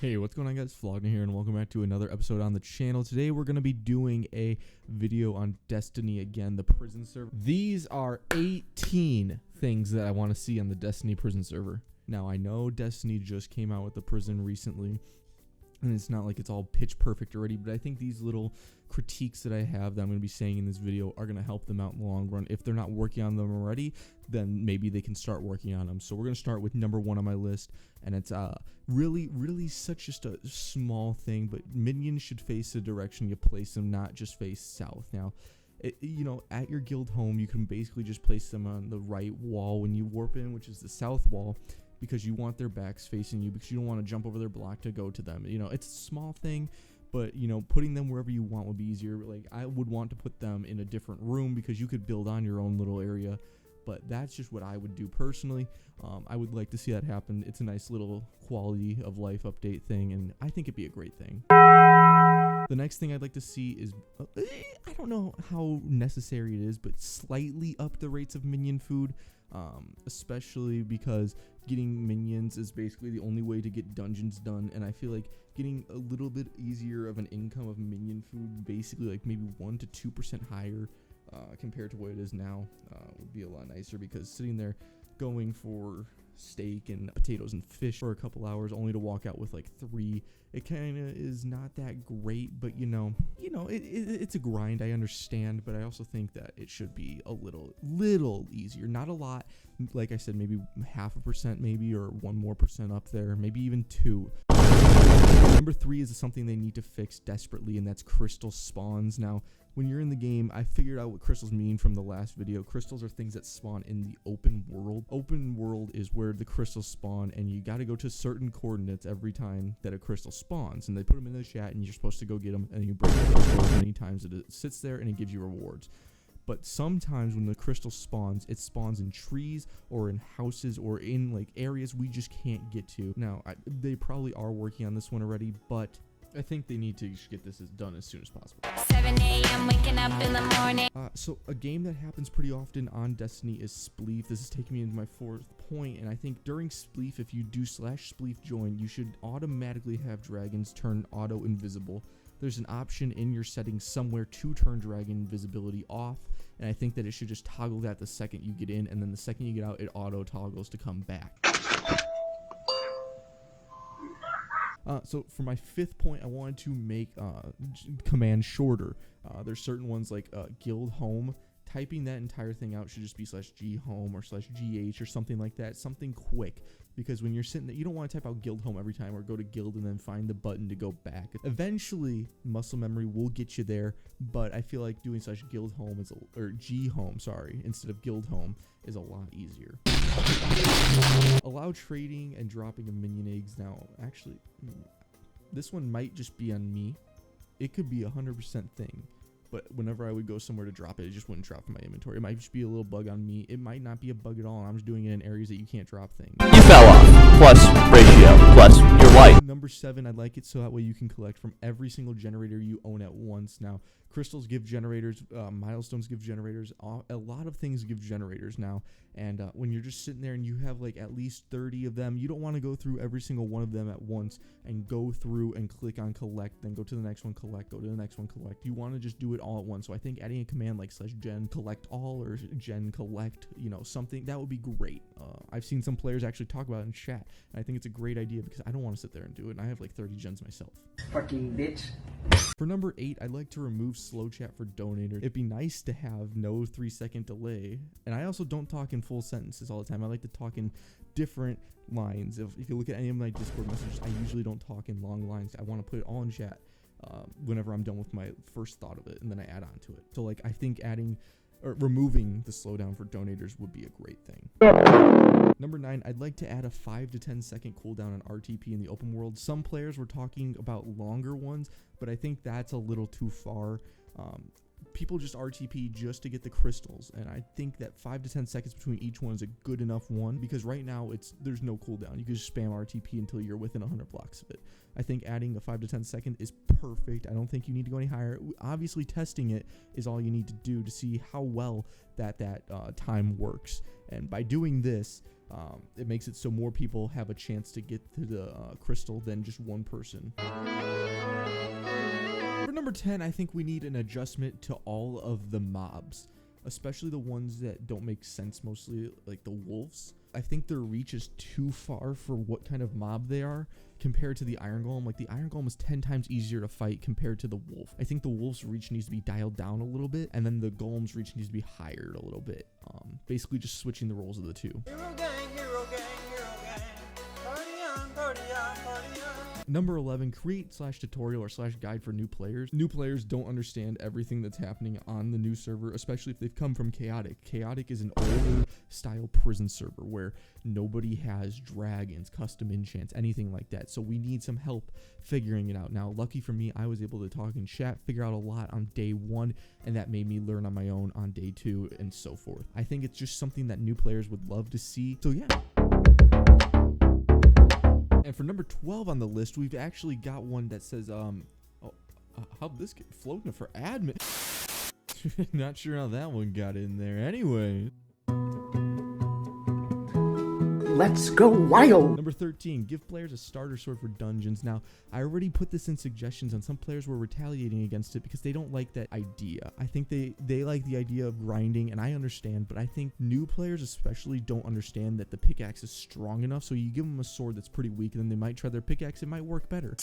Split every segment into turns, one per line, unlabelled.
Hey, what's going on, guys? Flogna here, and welcome back to another episode on the channel. Today we're going to be doing a video on Destiny again, the prison server. These are 18 things that I want to see on the Destiny prison server. Now, I know Destiny just came out with the prison recently, and it's not like it's all pitch perfect already, but I think these little critiques that I have that I'm going to be saying in this video are going to help them out in the long run. If they're not working on them already, then maybe they can start working on them. So we're going to start with number 1 on my list, and it's really such just a small thing, but minions should face the direction you place them, not just face south. Now, at your guild home, you can basically just place them on the right wall when you warp in, which is the south wall, because you want their backs facing you, because you don't want to jump over their block to go to them. It's a small thing, but putting them wherever you want would be easier. Like, I would want to put them in a different room because you could build on your own little area, but that's just what I would do personally. I would like to see that happen. It's a nice little quality of life update thing, and I think it'd be a great thing. The next thing I'd like to see is, I don't know how necessary it is, but slightly up the rates of minion food, especially because getting minions is basically the only way to get dungeons done, and I feel like getting a little bit easier of an income of minion food, basically like maybe 1 to 2% higher compared to what it is now, would be a lot nicer, because sitting there going for steak and potatoes and fish for a couple hours only to walk out with like 3, it kind of is not that great. But it's a grind, I understand, but I also think that it should be a little easier, not a lot. Like I said, maybe 0.5%, maybe, or 1% more up there, maybe even 2. Number 3 is something they need to fix desperately, and that's crystal spawns. Now, when you're in the game, I figured out what crystals mean from the last video. Crystals are things that spawn in the open world. Open world is where the crystals spawn, and you got to go to certain coordinates every time that a crystal spawns, and they put them in the chat, and you're supposed to go get them, and you break the crystal as many times as it sits there, and it gives you rewards. But sometimes when the crystal spawns, it spawns in trees or in houses or in like areas we just can't get to. Now, they probably are working on this one already, but I think they need to get this done as soon as possible.
7 a.m. waking up in the morning.
So a game that happens pretty often on Destiny is Spleef. This is taking me into my 4th point, and I think during Spleef, if you do /Spleef join, you should automatically have dragons turn auto invisible. There's an option in your settings somewhere to turn dragon invisibility off, and I think that it should just toggle that the second you get in, and then the second you get out, it auto toggles to come back. So for my 5th point, I wanted to make command shorter. There's certain ones like guild home. Typing that entire thing out should just be /G home or /GH or something like that, something quick, because when you're sitting there, you don't want to type out guild home every time or go to guild and then find the button to go back. Eventually, muscle memory will get you there, but I feel like doing /guild home or G home, sorry, instead of guild home is a lot easier. Allow trading and dropping of minion eggs. Now, actually, this one might just be on me. It could be 100% thing. But whenever I would go somewhere to drop it, it just wouldn't drop from my inventory. It might just be a little bug on me. It might not be a bug at all. I'm just doing it in areas that you can't drop things.
You fell off, plus ratio, plus your life.
Number 7, I like it so that way you can collect from every single generator you own at once. Now, crystals give generators, milestones give generators, a lot of things give generators now. And when you're just sitting there and you have like at least 30 of them, you don't want to go through every single one of them at once and go through and click on collect, then go to the next one, collect, go to the next one, collect. You want to just do it all at once. So I think adding a command like /gen collect all or gen collect, something that would be great. I've seen some players actually talk about it in chat, and I think it's a great idea because I don't want to sit there and do it, and I have like 30 gens myself.
Fucking bitch.
For number 8, I'd like to remove slow chat for donators. It'd be nice to have no 3-second delay, and I also don't talk in full sentences all the time. I like to talk in different lines. If you look at any of my Discord messages, I usually don't talk in long lines. I want to put it all in chat whenever I'm done with my first thought of it, and then I add on to it. So like, I think removing the slowdown for donators would be a great thing. Number 9, I'd like to add a 5 to 10 second cooldown on RTP in the open world. Some players were talking about longer ones, but I think that's a little too far. people just RTP just to get the crystals, and I think that 5 to 10 seconds between each one is a good enough one, because right now there's no cooldown. You can just spam RTP until you're within 100 blocks of it. I think adding a 5 to 10 second is perfect. I don't think you need to go any higher. Obviously, testing it is all you need to do to see how well that time works, and by doing this, it makes it so more people have a chance to get to the crystal than just one person. For number 10, I think we need an adjustment to all of the mobs, especially the ones that don't make sense, mostly like the wolves. I think their reach is too far for what kind of mob they are compared to the iron golem. Like, the iron golem is 10 times easier to fight compared to the wolf. I think the wolf's reach needs to be dialed down a little bit, and then the golem's reach needs to be higher a little bit. Basically just switching the roles of the two.
Hero gang, hero gang, hero gang. Party on, party on, party on.
Number 11, create /tutorial or /guide for new players. New players don't understand everything that's happening on the new server, especially if they've come from Chaotic. Chaotic is an older style prison server where nobody has dragons, custom enchants, anything like that. So we need some help figuring it out. Now, lucky for me, I was able to talk in chat, figure out a lot on day 1, and that made me learn on my own on day 2 and so forth. I think it's just something that new players would love to see. So yeah. And for number 12 on the list, we've actually got one that says, how'd this get Flogna for admin? Not sure how that one got in there. Anyway.
Let's go wild.
Number 13, give players a starter sword for dungeons. Now, I already put this in suggestions, and some players were retaliating against it because they don't like that idea. I think they like the idea of grinding, and I understand, but I think new players especially don't understand that the pickaxe is strong enough, so you give them a sword that's pretty weak, and then they might try their pickaxe, it might work better.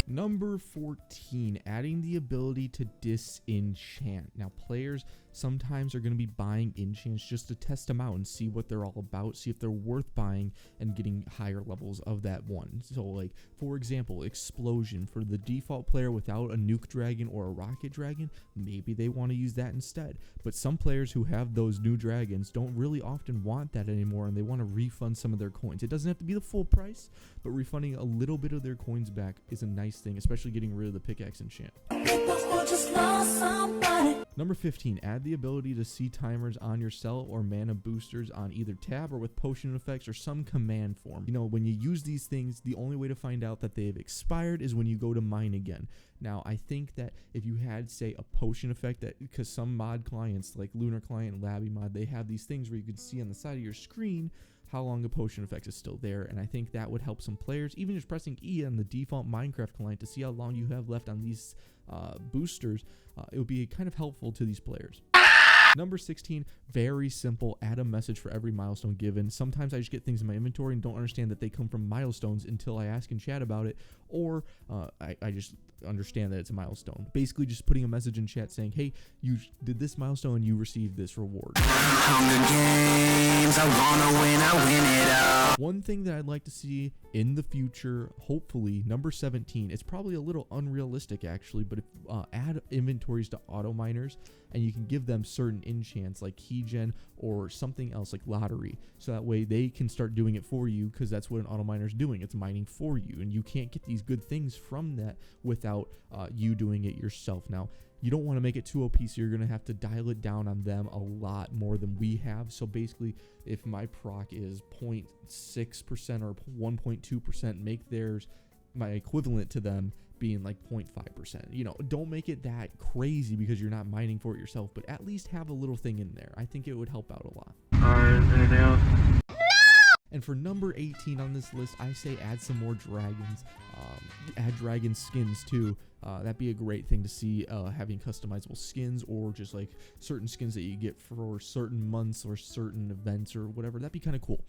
Number 14, adding the ability to disenchant. Now, players sometimes are going to be buying enchants just to test them out and see what they're all about, see if they're worth buying and getting higher levels of that one. So, like, for example, explosion for the default player without a nuke dragon or a rocket dragon, maybe they want to use that instead. But some players who have those new dragons don't really often want that anymore, and they want to refund some of their coins. It doesn't have to be the full price, but refunding a little bit of their coins back is a nice thing, especially getting rid of the pickaxe enchant. Number 15, add the ability to see timers on your cell or mana boosters on either tab or with potion effects or some command form. You know, when you use these things, the only way to find out that they've expired is when you go to mine again. Now, I think that if you had, say, a potion effect, that because some mod clients like Lunar Client and Labby Mod, they have these things where you can see on the side of your screen how long a potion effect is still there, and I think that would help some players. Even just pressing E on the default Minecraft client to see how long you have left on these boosters, it would be kind of helpful to these players. Number 16, very simple, add a message for every milestone given. Sometimes I just get things in my inventory and don't understand that they come from milestones until I ask in chat about it, or I just understand that it's a milestone. Basically just putting a message in chat saying, hey, you did this milestone and you received this reward. One thing that I'd like to see in the future, hopefully, number 17, it's probably a little unrealistic actually, but if, add inventories to auto miners, and you can give them certain enchants like keygen or something else like lottery, so that way they can start doing it for you, because that's what an auto miner is doing. It's mining for you, and you can't get these good things from that without you doing it yourself. Now, you don't want to make it too OP, so you're going to have to dial it down on them a lot more than we have. So basically, if my proc is 0.6% or 1.2%, make theirs my equivalent to them being like 0.5%. You know, don't make it that crazy because you're not mining for it yourself, but at least have a little thing in there. I think it would help out a lot. And for number 18 on this list, I say add some more dragons. Add dragon skins too. That'd be a great thing to see, having customizable skins or just like certain skins that you get for certain months or certain events or whatever. That'd be kind of cool.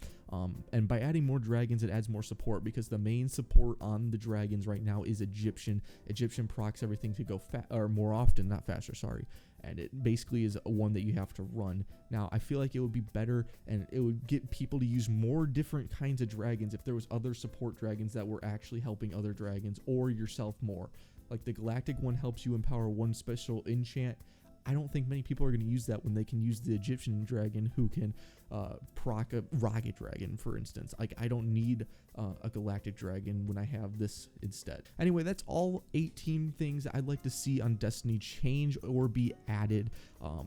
And by adding more dragons, it adds more support, because the main support on the dragons right now is Egyptian. Egyptian procs everything to go or more often, not faster, sorry. And it basically is one that you have to run. Now, I feel like it would be better and it would get people to use more different kinds of dragons if there was other support dragons that were actually helping other dragons or yourself more. Like the galactic one helps you empower one special enchant. I don't think many people are going to use that when they can use the Egyptian dragon who can proc a rocket dragon, for instance. Like, I don't need a galactic dragon when I have this instead. Anyway, that's all 18 things I'd like to see on Destiny change or be added.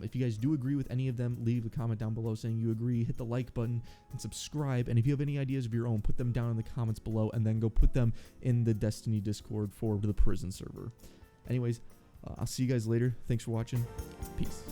If you guys do agree with any of them, leave a comment down below saying you agree, hit the like button and subscribe. And if you have any ideas of your own, put them down in the comments below and then go put them in the Destiny Discord for the prison server. Anyways, I'll see you guys later. Thanks for watching. Peace.